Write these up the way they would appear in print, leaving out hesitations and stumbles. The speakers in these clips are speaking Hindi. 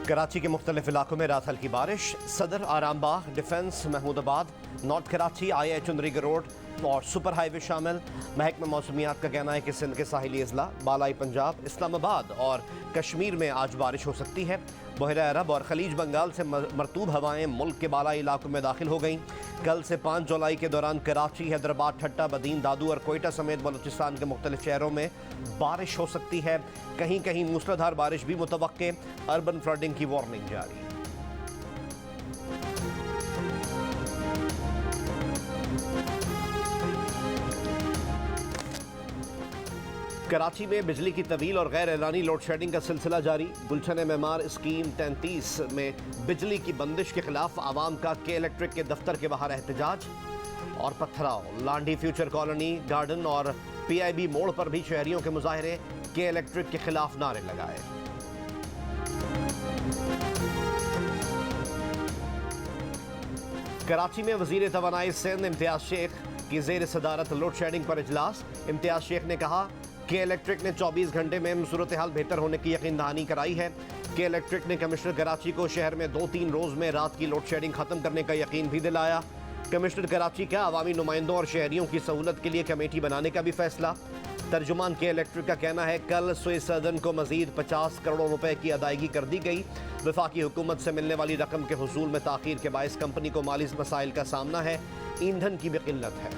कराची के मुख्तलिफ इलाकों में रात हल्की बारिश। सदर, आरामबाग, डिफेंस, महमूदाबाद, नॉर्थ कराची, आई चुंदरी रोड और सुपर हाईवे शामिल। महकमा मौसमियात का कहना है कि सिंध के साहिली अजला, बालाई पंजाब, इस्लामाबाद और कश्मीर में आज बारिश हो सकती है। बहरा अरब और खलीज बंगाल से मरतूब हवाएं मुल्क के बालाई इलाकों में दाखिल हो गईं। कल से 5 जुलाई के दौरान कराची, हैदराबाद, ठट्टा, बदीन, दादू और कोयटा समेत बलूचिस्तान के मुख्तलिफ शहरों में बारिश हो सकती है। कहीं कहीं मूसलाधार बारिश भी मुतवक्के। अर्बन फ्लडिंग की वार्निंग जारी। कराची में बिजली की तवील और गैर एलानी लोड शेडिंग का सिलसिला जारी। गुलशन मेमार स्कीम 33 में बिजली की बंदिश के खिलाफ आवाम का के इलेक्ट्रिक के दफ्तर के बाहर एहतजाज और पत्थराव। लांडी फ्यूचर कॉलोनी, गार्डन और PIB मोड़ पर भी शहरियों के मुजाहरे के इलेक्ट्रिक के खिलाफ नारे लगाए। कराची में वजीर तवानाई सिंध इम्तियाज शेख की जेर सदारत लोड शेडिंग पर इजलास। इम्तियाज शेख ने कहा के इलेक्ट्रिक ने 24 घंटे में सूरत हाल बेहतर होने की यकीन दहानी कराई है। के इलेक्ट्रिक ने कमिश्नर कराची को शहर में 2-3 रोज में रात की लोड शेडिंग खत्म करने का यकीन भी दिलाया। कमिश्नर कराची का अवामी नुमाइंदों और शहरियों की सहूलत के लिए कमेटी बनाने का भी फैसला। तर्जुमान के इलेक्ट्रिक का कहना है कल स्विस सर्जन को मजीद 50 करोड़ रुपए की अदायगी कर दी गई। वफाकी हुकूमत से मिलने वाली रकम के हुसूल में ताखीर के बायस कंपनी को माली मसाइल का सामना है। ईंधन की भी किल्लत है।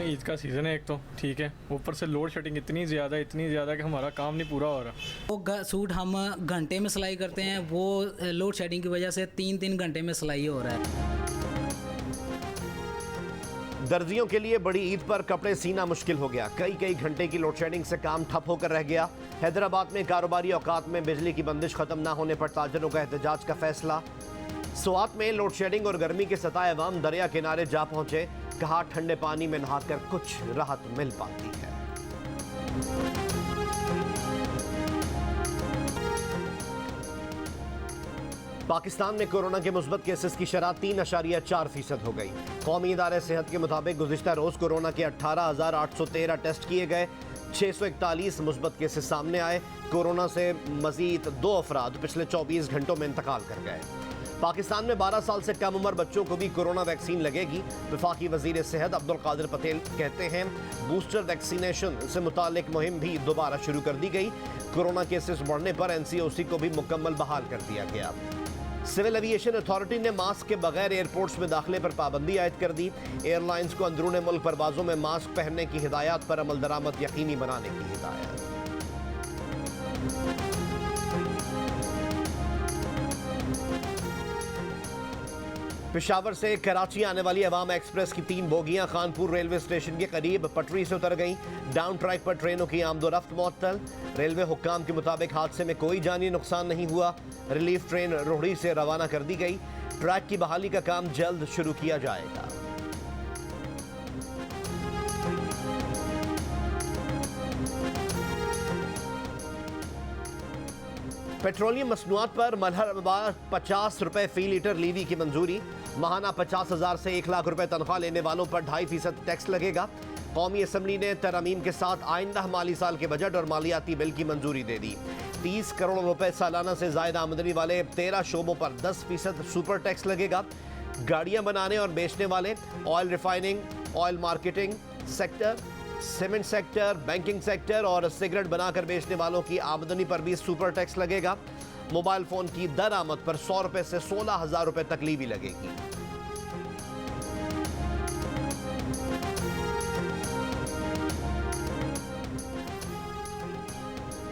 ईद का सीज़न है एक तो ठीक है, ऊपर से लोड शेडिंग इतनी ज़्यादा कि हमारा काम नहीं पूरा हो रहा। वो सूट हम घंटे में सिलाई करते हैं, वो लोड शेडिंग की वजह से 3-3 घंटे में सिलाई हो रहा है। दर्जियों के लिए बड़ी ईद पर कपड़े सीना मुश्किल हो गया। कई घंटे की लोड शेडिंग से काम ठप होकर रह गया। हैदराबाद में कारोबारी औकात में बिजली की बंदिश खत्म ना होने पर ताजरों का एहतजाज का फैसला। स्वात में लोड शेडिंग और गर्मी के सताए अवाम दरिया किनारे जा पहुंचे। कहा ठंडे पानी में नहाकर कुछ राहत मिल पाती है। पाकिस्तान में कोरोना के मुस्बत केसेस की शरह 3.4% हो गई। कौमी इदारे सेहत के मुताबिक गुज़िश्ता रोज कोरोना के 18,813 टेस्ट किए गए। 641 मुस्बत केसेस सामने आए। कोरोना से मजीद 2 अफराद पिछले 24 घंटों में इंतकाल कर गए। पाकिस्तान में 12 साल से कम उम्र बच्चों को भी कोरोना वैक्सीन लगेगी। वफाकी वजीर सेहत अब्दुल कादिर पटेल कहते हैं बूस्टर वैक्सीनेशन से मुतालिक मुहिम भी दोबारा शुरू कर दी गई। कोरोना केसेस बढ़ने पर NCOC को भी मुकम्मल बहाल कर दिया गया। सिविल एविएशन अथॉरिटी ने मास्क के बगैर एयरपोर्ट्स में दाखिले पर पाबंदी आयद कर दी। एयरलाइंस को अंदरूनी मुल्क परवाजों में मास्क पहनने की हिदायत पर अमल दरामद यकीनी बनाने की हिदायत। पेशावर से कराची आने वाली अवाम एक्सप्रेस की 3 बोगियां खानपुर रेलवे स्टेशन के करीब पटरी से उतर गईं। डाउन ट्रैक पर ट्रेनों की आमदोरफ्त मुअत्तल। रेलवे हुक्काम के मुताबिक हादसे में कोई जानी नुकसान नहीं हुआ। रिलीफ ट्रेन रोहड़ी से रवाना कर दी गई। ट्रैक की बहाली का काम जल्द शुरू किया जाएगा। पेट्रोलियम मसनूआत पर मरहबा 50 रुपए फी लीटर लीवी की मंजूरी। माहाना 50,000 से 1 लाख रुपए तनख्वाह लेने वालों पर 2.5% टैक्स लगेगा। कौमी असम्बली ने तरमीम के साथ आइंदा माली साल के बजट और मालियाती बिल की मंजूरी दे दी। 30 करोड़ रुपए सालाना से ज़ायद आमदनी वाले 13 शोबों पर 10% सुपर टैक्स लगेगा। गाड़ियां बनाने और बेचने वाले, oil refining, oil marketing sector, cement sector, banking sector और सिगरेट बनाकर बेचने वालों की आमदनी पर भी सुपर टैक्स लगेगा। मोबाइल फोन की दरामद पर 100 रुपए से 16,000 रुपए तक लीवी लगेगी।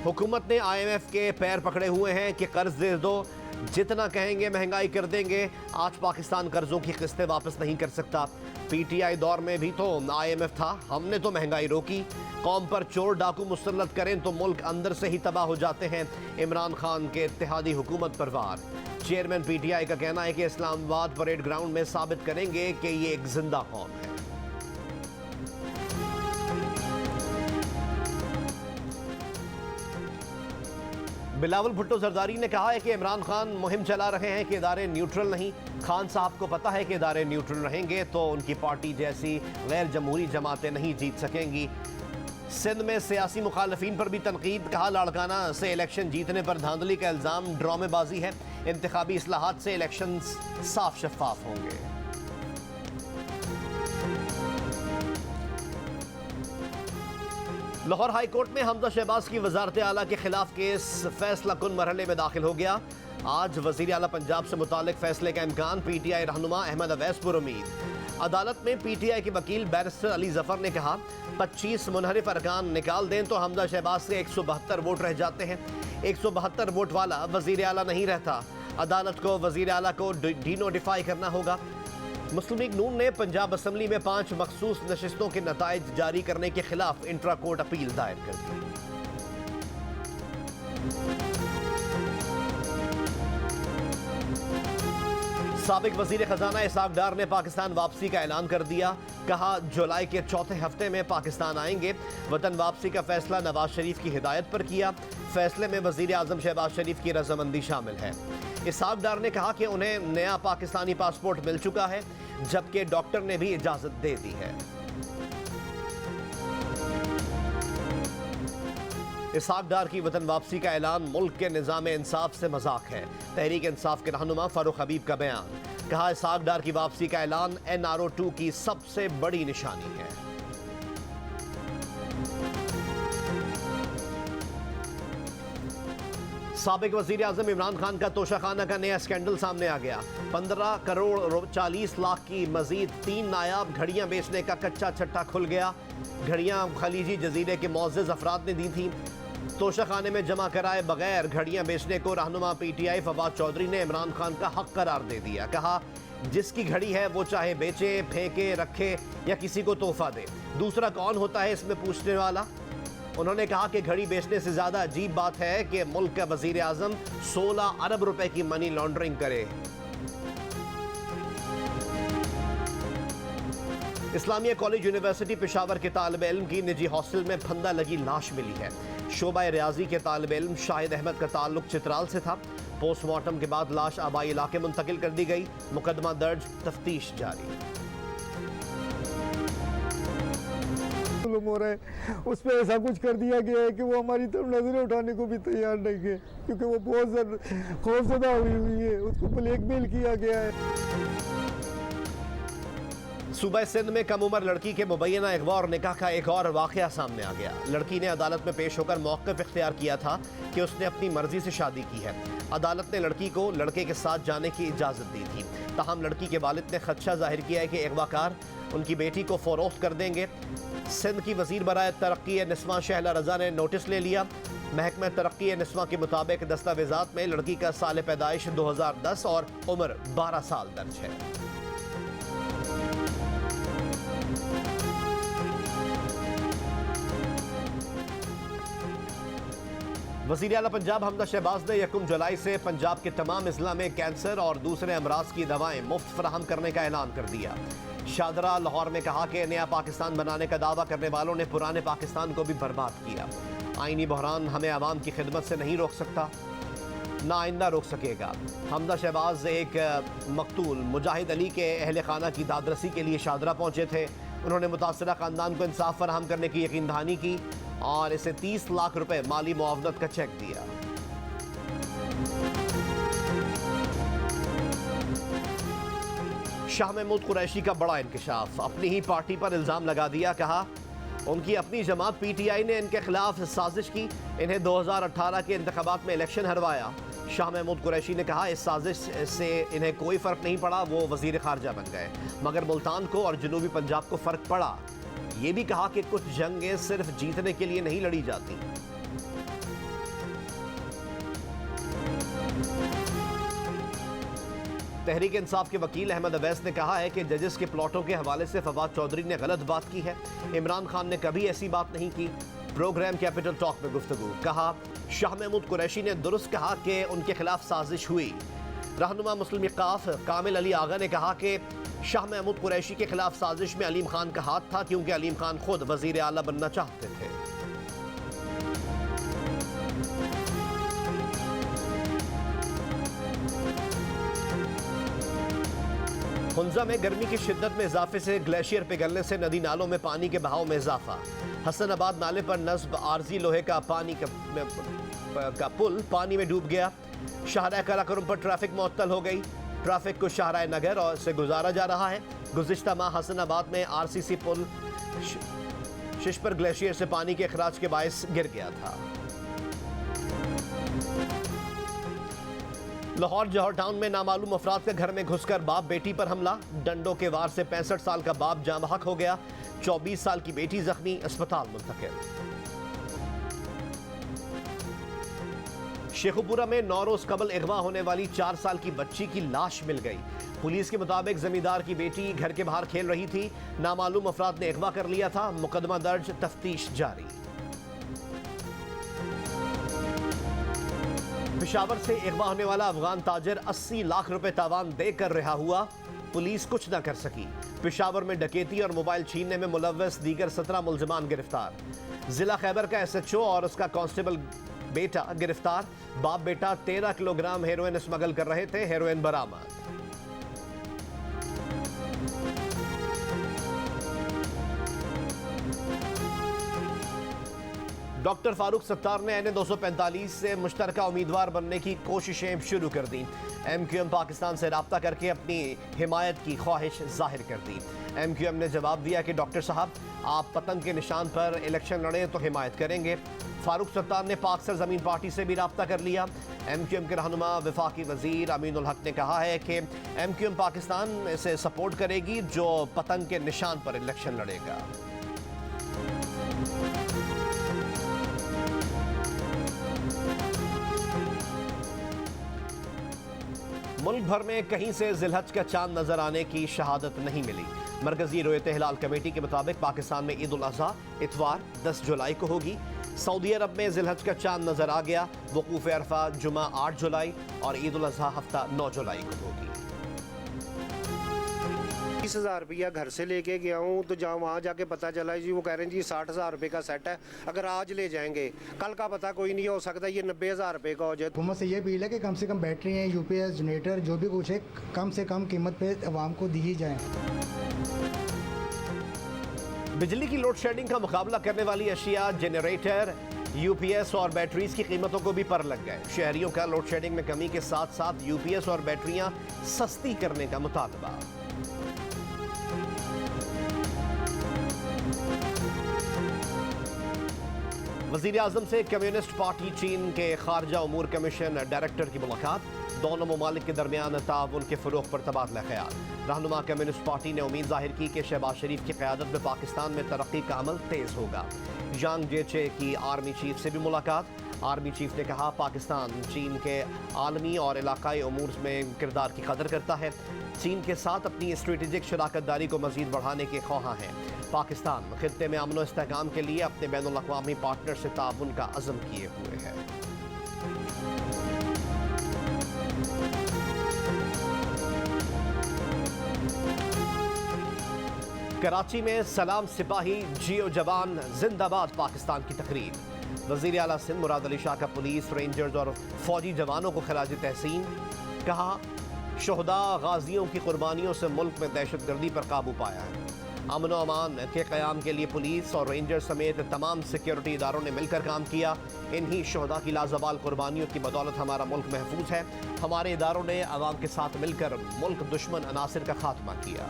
हुकूमत ने IMF के पैर पकड़े हुए हैं कि कर्ज दे दो, जितना कहेंगे महंगाई कर देंगे। आज पाकिस्तान कर्जों की किस्तें वापस नहीं कर सकता। PTI दौर में भी तो IMF था, हमने तो महंगाई रोकी। कौम पर चोर डाकू मुसल्लत करें तो मुल्क अंदर से ही तबाह हो जाते हैं। इमरान खान के इत्तेहादी हुकूमत पर वार। चेयरमैन PTI का कहना है कि इस्लामाबाद परेड ग्राउंड में साबित करेंगे कि ये एक जिंदा कौम है। बिलावल भुट्टो जरदारी ने कहा है कि इमरान खान मुहिम चला रहे हैं कि इदारे न्यूट्रल नहीं। खान साहब को पता है कि इदारे न्यूट्रल रहेंगे तो उनकी पार्टी जैसी गैर जमहूरी जमातें नहीं जीत सकेंगी। सिंध में सियासी मुखालफीन पर भी तनकीद, कहा लाड़काना से इलेक्शन जीतने पर धांधली का इल्जाम ड्रामेबाजी है, इंतखाबी इस्लाहात से इलेक्शन साफ शफाफ होंगे। लाहौर हाई कोर्ट में हमजा शहबाज की वजारत आला के खिलाफ केस फैसला कुन मरहले में दाखिल हो गया। आज वजीर आला पंजाब से मुतालिक फैसले का इम्कान, पीटीआई रहनुमा अहमद अवैस पर उम्मीद। अदालत में पीटीआई के वकील बैरिस्टर अली जफर ने कहा 25 मुनहरिफ अरकान निकाल दें तो हमजा शहबाज से 172 वोट रह जाते हैं। 172 वोट वाला वजीर आला नहीं रहता। अदालत को वजीर आला को डीनोटिफाई करना होगा। मुस्लिम लीग नून ने पंजाब असम्बली में 5 मखसूस नशिस्तों के नताइज जारी करने के खिलाफ इंट्रा कोर्ट अपील दायर कर दी। साबिक वजीर खजाना इसहाक डार ने पाकिस्तान वापसी का ऐलान कर दिया। कहा जुलाई के चौथे हफ्ते में पाकिस्तान आएंगे। वतन वापसी का फैसला नवाज शरीफ की हिदायत पर किया। फैसले में वजीर आजम शहबाज शरीफ की रजामंदी शामिल है। इसहाक डार ने कहा कि उन्हें नया पाकिस्तानी पासपोर्ट मिल चुका है, जबकि डॉक्टर ने भी इजाजत दे दी है। इसहाक डार की वतन वापसी का ऐलान मुल्क के निज़ाम इंसाफ से मजाक है। तहरीक इंसाफ के रहनुमा फारूक हबीब का बयान, कहा इसहाक डार की वापसी का ऐलान NRO2 की सबसे बड़ी निशानी है। साबिक वजीर आजम इमरान खान का तोशाखाना का नया स्कैंडल सामने आ गया। 15 करोड़ 40 लाख की मजीद 3 नायाब घड़ियां बेचने का कच्चा छट्टा खुल गया। घड़ियां खलीजी जजीरे के मोअज़्ज़िज़ अफराद ने दी थी। तोशाखाने में जमा कराए बगैर घड़ियां बेचने को रहनुमा PTI फवाद चौधरी ने इमरान खान का हक करार दे दिया। कहा जिसकी घड़ी है वो चाहे बेचे, फेंके, रखे या किसी को तोहफा दे, दूसरा कौन होता है इसमें पूछने वाला। उन्होंने कहा कि घड़ी बेचने से ज्यादा अजीब बात है कि मुल्क का वजीर आजम 16 अरब रुपए की मनी लॉन्ड्रिंग करे। इस्लामिया कॉलेज यूनिवर्सिटी पेशावर के तालिब इल्म की निजी हॉस्टल में फंदा लगी लाश मिली है। शोबा रियाजी के तालिब इल्म शाहिद अहमद का ताल्लुक चित्राल से था। पोस्टमार्टम के बाद लाश आबाई इलाके मुंतकिल कर दी गई। मुकदमा दर्ज, तफ्तीश जारी। हो रहा है उस पर ऐसा कुछ कर दिया गया है कि वो हमारी तरफ नजरें उठाने को भी तैयार नहीं है, क्योंकि वो बहुत खौफजदा हुई है। उसको ब्लैकमेल किया गया है। सूबा सिंध में कम उम्र लड़की के मुबैना अगवा और निकाह का एक और वाकया सामने आ गया। लड़की ने अदालत में पेश होकर मौक़िफ़ इख्तियार किया था कि उसने अपनी मर्जी से शादी की है। अदालत ने लड़की को लड़के के साथ जाने की इजाज़त दी थी। ताहम लड़की के वालिद ने खदशा जाहिर किया है कि अगवाकार उनकी बेटी को फ़रोख्त कर देंगे। सिंध की वज़ीर बराए तरक्की निस्वां शहला रज़ा ने नोटिस ले लिया। महकमा तरक्की निस्वां के मुताबिक दस्तावेज़ात में लड़की का साल पैदाइश 2010 और उम्र 12 साल दर्ज है। वज़ीर आला पंजाब हमजा शहबाज ने 1 जुलाई से पंजाब के तमाम अजला में कैंसर और दूसरे अमराज की दवाएं मुफ्त फराहम करने का ऐलान कर दिया। शादरा लाहौर में कहा कि नया पाकिस्तान बनाने का दावा करने वालों ने पुराने पाकिस्तान को भी बर्बाद किया। आईनी बहरान हमें आवाम की खिदमत से नहीं रोक सकता, ना आइंदा रोक सकेगा। हमजा शहबाज एक मकतूल मुजाहिद अली के अहल खाना की दादरसी के लिए शादरा पहुंचे थे। उन्होंने मुतासरा ख़ानदान को इंसाफ फराहम करने की यकीन दहानी की और इसे 30 लाख रुपए माली मुआवनत का चेक दिया। शाह महमूद कुरैशी का बड़ा इंकशाफ, अपनी ही पार्टी पर इल्ज़ाम लगा दिया। कहा उनकी अपनी जमात PTI ने इनके खिलाफ साजिश की, इन्हें 2018 के इंतखाबात में इलेक्शन हरवाया। शाह महमूद कुरैशी ने कहा इस साजिश से इन्हें कोई फ़र्क नहीं पड़ा, वो वज़ीर ख़ारजा बन गए, मगर मुल्तान को और जनूबी पंजाब को फ़र्क पड़ा। ये भी कहा कि कुछ जंगें सिर्फ जीतने के लिए नहीं लड़ी जाती। तहरीक इंसाफ के वकील अहमद अवैस ने कहा है कि जजेस के प्लॉटों के हवाले से फवाद चौधरी ने गलत बात की है। इमरान खान ने कभी ऐसी बात नहीं की। प्रोग्राम कैपिटल टॉक में गुफ्तगू, कहा शाह महमूद कुरैशी ने दुरुस्त कहा कि उनके खिलाफ साजिश हुई। रहनुमा मुस्लिम काफ कामिल अली आगा ने कहा कि शाह महमूद कुरैशी के खिलाफ साजिश में अलीम खान का हाथ था, क्योंकि अलीम खान खुद वजीर आला बनना चाहते थे। हुंजा में गर्मी की शिद्दत में इजाफे से ग्लेशियर पिघलने से नदी नालों में पानी के बहाव में इजाफा। हसनाबाद नाले पर नस्ब आरजी लोहे का पुल पानी में डूब गया। शाहराह काराकोरम पर ट्रैफिक मुअत्तल हो गई। ट्रैफिक को शाहराह नगर और से गुजारा जा रहा है। गुज़िश्ता माह हसनाबाद में आरसीसी पुल शिश पर ग्लेशियर से पानी के अखराज के बायस गिर गया था। लाहौर जौहर टाउन में नामालूम अफराद के घर में घुसकर बाप बेटी पर हमला। डंडों के वार से 65 साल का बाप जाँ बहक हो गया। 24 साल की बेटी जख्मी, अस्पताल मुंतकिल। शेखुपुरा में 9 रोज कबल अगवा होने वाली 4 साल की बच्ची की लाश मिल गई। पुलिस के मुताबिक जमींदार की बेटी घर के बाहर खेल रही थी। नामालूम अफराद ने अगवा कर लिया था। मुकदमा दर्ज, तफ्तीश जारी। पेशावर से अगवा होने वाला अफगान ताजर 80 लाख रुपए तावान देकर रिहा हुआ। पुलिस कुछ न कर सकी। पेशावर में डकैती और मोबाइल छीनने में मुलव्वस दीगर 17 मुल्जिमान गिरफ्तार। जिला खैबर का SHO और उसका कांस्टेबल बेटा गिरफ्तार। बाप बेटा 13 किलोग्राम हेरोइन स्मगल कर रहे थे। हेरोइन बरामद। डॉक्टर फारूक सत्तार ने NA 245 से मुश्तरका उम्मीदवार बनने की कोशिशें शुरू कर दी। MQM पाकिस्तान से राब्ता करके अपनी हिमायत की ख्वाहिश जाहिर कर दी। MQM ने जवाब दिया कि डॉक्टर साहब, आप पतंग के निशान पर इलेक्शन लड़ें तो हिमायत करेंगे। फारूक सत्तार ने पाक सरजमीन पार्टी से भी राब्ता कर लिया। MQM के रहनुमा वफाकी वजीर अमीनुल हक ने कहा है कि MQM पाकिस्तान इसे सपोर्ट करेगी जो पतंग के निशान पर इलेक्शन लड़ेगा। मुल्क भर में कहीं से जिलहज का चांद नजर आने की शहादत नहीं मिली। मरकजी रोयत हिलाल कमेटी के मुताबिक पाकिस्तान में ईद उल अज़हा इतवार 10 जुलाई को होगी। सऊदी अरब में जिलहज का चांद नजर आ गया। वकूफ़ अरफा जुमा 8 जुलाई और ईद उल अज़हा हफ्ता 9 जुलाई को होगी। 20,000 रुपया घर से लेके गया हूँ तो जहाँ वहाँ जाके पता चला जी वो कह रहे हैं जी 60,000 रुपये का सेट है। अगर आज ले जाएंगे कल का पता कोई नहीं, हो सकता ये 90,000 रुपये का हो जाए। हुकूमत से ये अपील है कि कम से कम बैटरी हैं, UPS जनरेटर जो भी कुछ है कम से कम कीमत पे आवाम को दी जाए। बिजली की लोड शेडिंग का मुकाबला करने वाली अशिया जनरेटर, UPS और बैटरीज की कीमतों को भी पर लग गए। शहरियों का लोड शेडिंग में कमी के साथ साथ UPS और बैटरियां सस्ती करने का मुतालबा। वज़ीर आज़म से कम्युनिस्ट पार्टी चीन के खारजा उमूर कमीशन डायरेक्टर की मुलाकात। दोनों ममालिक के दरमियान ताउन के फ़रोग़ पर तबादला ख्याल। रहनुमा कम्युनिस्ट पार्टी ने उम्मीद जाहिर की कि शहबाज शरीफ की क़यादत में पाकिस्तान में तरक्की का अमल तेज़ होगा। यांग जेचे की आर्मी चीफ से भी मुलाकात। आर्मी चीफ ने कहा पाकिस्तान चीन के आलमी और इलाकाई उमूर में किरदार की कदर करता है। चीन के साथ अपनी स्ट्रेटेजिक शराकतदारी को मज़ीद बढ़ाने के ख्वाहां है। पाकिस्तान खित्ते में अमन व इस्तेहकाम के लिए अपने बैनुल-अक़वामी पार्टनर से ताउन का अज़्म किए हुए है। कराची में सलाम सिपाही जियो जवान जिंदाबाद पाकिस्तान की तकरीब। वज़ीर आला सिंध मुराद अली शाह का पुलिस, रेंजर्स और फौजी जवानों को खराज तहसीन। कहा शोहदा गाजियों की कुर्बानियों से मुल्क में दहशतगर्दी पर काबू पाया है। अमन व अमान के क़याम के लिए पुलिस और रेंजर समेत तमाम सिक्योरिटी इदारों ने मिलकर काम किया। इन्हीं शोहदा की लाजवाल कुर्बानियों की बदौलत हमारा मुल्क महफूज है। हमारे इदारों ने अवाम के साथ मिलकर मुल्क दुश्मन अनासिर का खात्मा किया।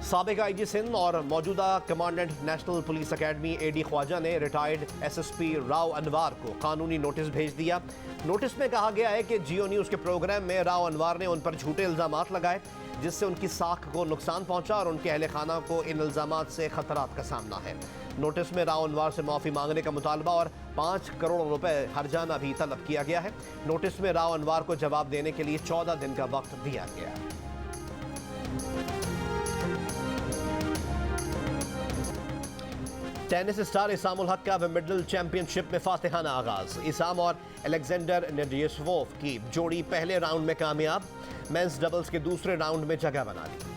साबिक IG सिंध और मौजूदा commandant national police academy AD Khwaja ने रिटायर्ड SSP राव अनवार को कानूनी नोटिस भेज दिया। नोटिस में कहा गया है कि जियो न्यूज़ के प्रोग्राम में राव अनवार ने उन पर झूठे इल्ज़ामात लगाए जिससे उनकी साख को नुकसान पहुंचा और उनके अहले खाना को इन इल्ज़ामात से खतरात का सामना है। नोटिस में राव अनवार से माफ़ी मांगने का मुतालबा और 5 करोड़ रुपए हर्जाना भी तलब किया गया है। नोटिस में राव अनवार को जवाब देने के लिए 14 दिन का वक्त दिया गया। टेनिस स्टार इसामुल हक का विंबलडन चैंपियनशिप में फातिहाना आगाज। इसाम और अलेक्जेंडर नेडयेशवोव की जोड़ी पहले राउंड में कामयाब। मेंस डबल्स के दूसरे राउंड में जगह बना ली।